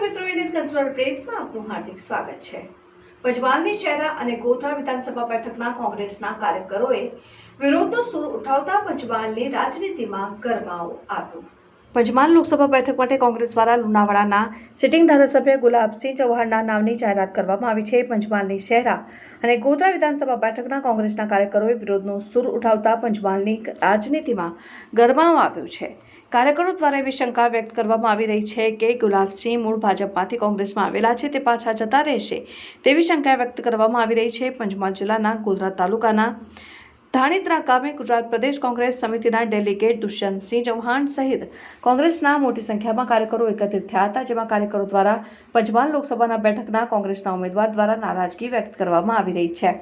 દર્શક મિત્રો, ઇન્ડિયન કન્સ્યુલર પ્રેસમાં આપનું હાર્દિક સ્વાગત છે। પંચમહાલની શહેરા અને ગોધરા વિધાનસભા બેઠકના કોંગ્રેસના કાર્યકરોએ વિરોધનો સૂર ઉઠાવતા પંચમહાલની રાજનીતિમાં ગરમાવો આવ્યો। પંચમહાલ લોકસભા બેઠક માટે કોંગ્રેસ દ્વારા લુણાવાડાના સિટિંગ ધારાસભ્ય ગુલાબસિંહ ચૌહાણના નામની જાહેરાત કરવામાં આવી છે। પંચમહાલની શહેરા અને ગોધરા વિધાનસભા બેઠકના કોંગ્રેસના કાર્યકરોએ વિરોધનો સૂર ઉઠાવતા પંચમહાલની રાજનીતિમાં ગરમાવો આવ્યો છે। કાર્યકરો દ્વારા એવી શંકા વ્યક્ત કરવામાં આવી રહી છે કે ગુલાબસિંહ મૂળ ભાજપમાંથી કોંગ્રેસમાં આવેલા છે, તે પાછા જતા રહેશે તેવી શંકા વ્યક્ત કરવામાં આવી રહી છે। પંચમહાલ જિલ્લાના ગોધરા તાલુકાના ધાણીત્રા ગામે ગુજરાત પ્રદેશ કોંગ્રેસ સમિતિના ડેલિગેટ દુષ્યંતસિંહ ચૌહાણ સહિત કોંગ્રેસના મોટી સંખ્યામાં કાર્યકરો એકત્રિત થયા હતા, જેમાં કાર્યકરો દ્વારા પંચમહાલ લોકસભાના બેઠકના કોંગ્રેસના ઉમેદવાર દ્વારા નારાજગી વ્યક્ત કરવામાં આવી રહી છે।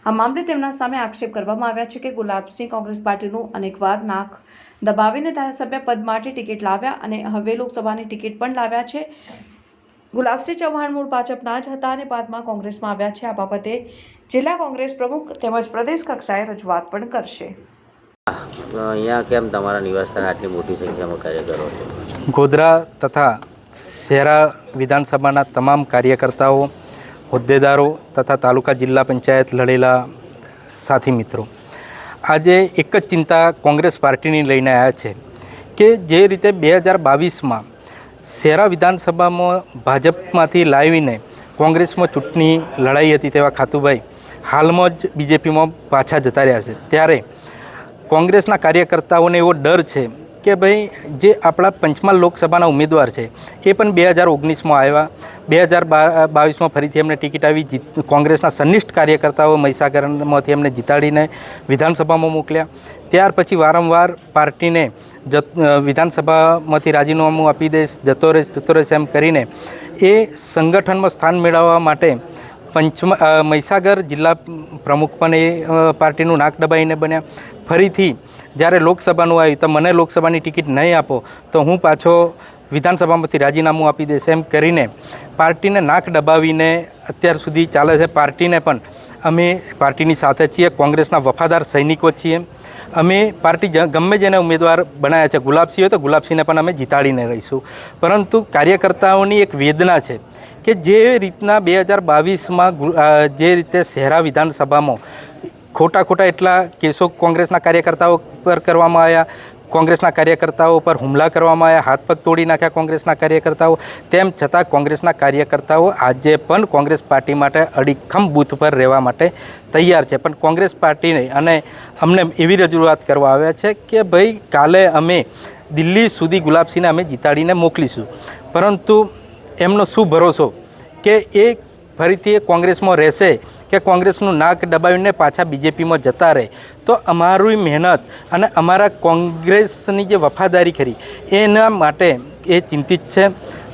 આ મામલે તેમના સામે આક્ષેપ કરવામાં આવ્યા છે કે ગુલાબસિંહ કોંગ્રેસ પાર્ટીનું અનેકવાર નાક દબાવીને ધારાસભ્ય પદ માટે ટિકિટ લાવ્યા અને હવે લોકસભાની ટિકિટ પણ લાવ્યા છે। ગુલાબસિંહ ચૌહાણ મૂળ ભાજપના જ હતા અને બાદમાં કોંગ્રેસમાં આવ્યા છે। આ બાબતે જિલ્લા કોંગ્રેસ પ્રમુખ તેમજ પ્રદેશ કક્ષાએ રજૂઆત પણ કરશે। અહીંયા કેમ તમારા નિવાસસ્થાને આટલી મોટી સંખ્યામાં કાર્યકરો છે? ગોધરા તથા શહેરા વિધાનસભાના તમામ કાર્યકર્તાઓ, હોદ્દેદારો તથા તાલુકા જિલ્લા પંચાયત લડેલા સાથી મિત્રો આજે એક જ ચિંતા કોંગ્રેસ પાર્ટીની લઈને આવ્યા છે કે જે રીતે 2022માં શહેરા વિધાનસભામાં ભાજપમાંથી લાવીને કોંગ્રેસમાં ચૂંટણી લડાઈ હતી તેવા ખાતુભાઈ હાલમાં જ બીજેપીમાં પાછા જતા રહ્યા છે, ત્યારે કોંગ્રેસના કાર્યકર્તાઓને એવો ડર છે કે ભાઈ જે આપણા પંચમહાલ લોકસભાના ઉમેદવાર છે એ પણ 2019માં આવ્યા, 2022માં ફરીથી એમને ટિકિટ આવી, કોંગ્રેસના સનિષ્ઠ કાર્યકર્તાઓ મહીસાગરમાંથી એમને જીતાડીને વિધાનસભામાં મોકલ્યા। ત્યાર પછી વારંવાર પાર્ટીને વિધાનસભામાંથી રાજીનામું આપી દઈશ, જતો રહેશ એમ કરીને એ સંગઠનમાં સ્થાન મેળવવા માટે મહીસાગર જિલ્લા પ્રમુખ પણ એ પાર્ટીનું નાક દબાઈને બન્યા। ફરીથી જ્યારે લોકસભાનું આવ્યું તો મને લોકસભાની ટિકિટ નહીં આપો તો હું પાછો વિધાનસભામાંથી રાજીનામું આપી દઈશ એમ કરીને પાર્ટીને નાક દબાવીને અત્યાર સુધી ચાલે છે। પાર્ટીને પણ અમે પાર્ટીની સાથે છીએ, કોંગ્રેસના વફાદાર સૈનિકો છીએ। અમે પાર્ટી ગમે જેને ઉમેદવાર બનાવ્યા છે, ગુલાબસિંહ હોય તો ગુલાબસિંહને પણ અમે જીતાડીને રહીશું, પરંતુ કાર્યકર્તાઓની એક વેદના છે કે જે રીતના 2022માં જે રીતે શહેરા વિધાનસભામાં ખોટા એટલા કેસો કોંગ્રેસના કાર્યકર્તાઓ પર કરવામાં આવ્યા, કોંગ્રેસના કાર્યકર્તાઓ પર હુમલા કરવામાં આવ્યા, હાથ પગ તોડી નાખ્યા કોંગ્રેસના કાર્યકર્તાઓ, તેમ છતાં કોંગ્રેસના કાર્યકર્તાઓ આજે પણ કોંગ્રેસ પાર્ટી માટે અડીખમ બૂથ પર રહેવા માટે તૈયાર છે। પણ કોંગ્રેસ પાર્ટીને અને અમને એવી રજૂઆત કરવા આવ્યા છે કે ભાઈ કાલે અમે દિલ્હી સુધી ગુલાબસિંહને અમે જીતાડીને મોકલીશું, પરંતુ એમનો શું ભરોસો કે એ ફરીથી એ કોંગ્રેસમાં રહેશે કે કોંગ્રેસનું નાક દબાવીને પાછા બીજેપીમાં જતા રહે, તો અમારી મહેનત અને અમારા કોંગ્રેસની જે વફાદારી ખરી એના માટે એ ચિંતિત છે।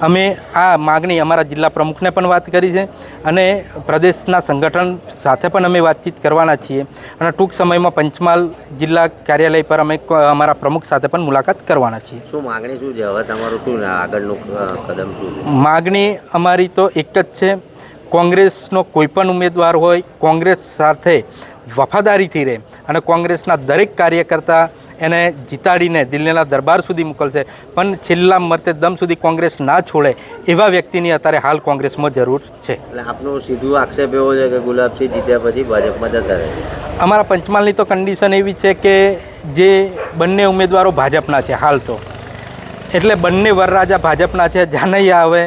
અમે આ માગણી અમારા જિલ્લા પ્રમુખને પણ વાત કરી છે અને પ્રદેશના સંગઠન સાથે પણ અમે વાતચીત કરવાના છીએ અને ટૂંક સમયમાં પંચમહાલ જિલ્લા કાર્યાલય પર અમે અમારા પ્રમુખ સાથે પણ મુલાકાત કરવાના છીએ। શું માગણી શું છે હવે તમારું, શું આગળનું કદમ શું છે? માગણી અમારી તો એક જ છે, કોંગ્રેસનો કોઈ પણ ઉમેદવાર હોય કોંગ્રેસ સાથે વફાદારીથી રહે અને કોંગ્રેસના દરેક કાર્યકર્તા એને જીતાડીને દિલ્હીના દરબાર સુધી મોકલશે, પણ છેલ્લા મરતે દમ સુધી કોંગ્રેસ ના છોડે એવા વ્યક્તિની અત્યારે હાલ કોંગ્રેસમાં જરૂર છે। એટલે આપનો સીધું આક્ષેપ એવો છે કે ગુલાબસિંહ જીત્યા પછી ભાજપમાં જતા રહે? અમારા પંચમહાલની તો કન્ડિશન એવી છે કે જે બંને ઉમેદવારો ભાજપના છે હાલ તો, એટલે બંને વરરાજા ભાજપના છે। જાનૈયા હવે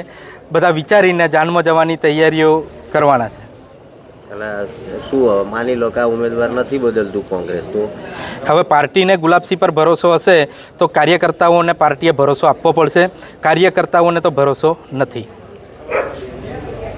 બધા વિચારીને જાનમાં જવાની તૈયારીઓ કરવાના છે। એટલે શું માની લો કે આ ઉમેદવાર નથી બદલતું કોંગ્રેસ, તો હવે પાર્ટીને ગુલાબસિંહ પર ભરોસો હશે તો કાર્યકર્તાઓને પાર્ટીએ ભરોસો આપવો પડશે, કાર્યકર્તાઓને તો ભરોસો નથી।